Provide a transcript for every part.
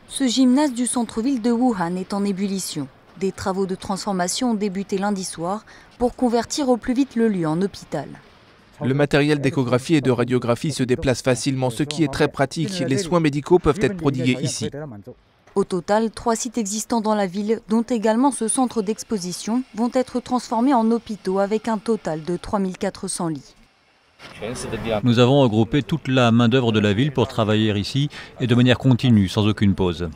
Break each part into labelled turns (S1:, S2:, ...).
S1: Ce gymnase du centre-ville de Wuhan est en ébullition. Des travaux de transformation ont débuté lundi soir pour convertir au plus vite le lieu en hôpital.
S2: Le matériel d'échographie et de radiographie se déplace facilement, ce qui est très pratique. Les soins médicaux peuvent être prodigués ici.
S1: Au total, 3 sites existants dans la ville, dont également ce centre d'exposition, vont être transformés en hôpitaux avec un total de 3400 lits.
S3: Nous avons regroupé toute la main-d'œuvre de la ville pour travailler ici et de manière continue, sans aucune pause.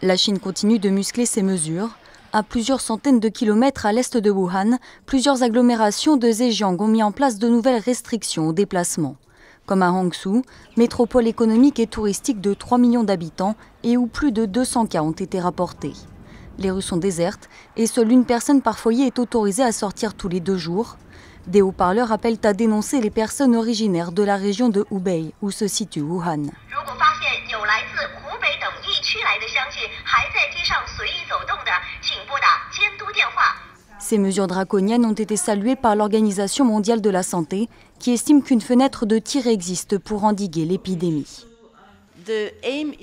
S1: La Chine continue de muscler ses mesures. À plusieurs centaines de kilomètres à l'est de Wuhan, plusieurs agglomérations de Zhejiang ont mis en place de nouvelles restrictions aux déplacements. Comme à Hangzhou, métropole économique et touristique de 3 millions d'habitants et où plus de 200 cas ont été rapportés. Les rues sont désertes et seule une personne par foyer est autorisée à sortir tous les 2 jours. Des haut-parleurs appellent à dénoncer les personnes originaires de la région de Hubei où se situe Wuhan. Ces mesures draconiennes ont été saluées par l'Organisation mondiale de la santé, qui estime qu'une fenêtre de tir existe pour endiguer l'épidémie.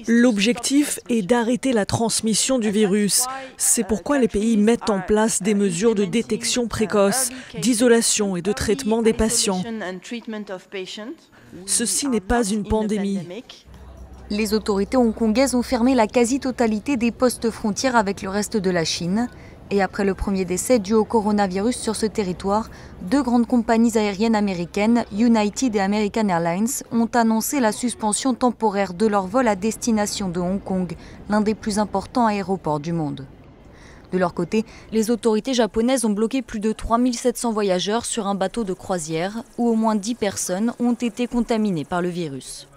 S4: L'objectif est d'arrêter la transmission du virus. C'est pourquoi les pays mettent en place des mesures de détection précoce, d'isolation et de traitement des patients. Ceci n'est pas une pandémie.
S1: Les autorités hongkongaises ont fermé la quasi-totalité des postes frontières avec le reste de la Chine. Et après le premier décès dû au coronavirus sur ce territoire, 2 grandes compagnies aériennes américaines, United et American Airlines, ont annoncé la suspension temporaire de leurs vols à destination de Hong Kong, l'un des plus importants aéroports du monde. De leur côté, les autorités japonaises ont bloqué plus de 3700 voyageurs sur un bateau de croisière où au moins 10 personnes ont été contaminées par le virus.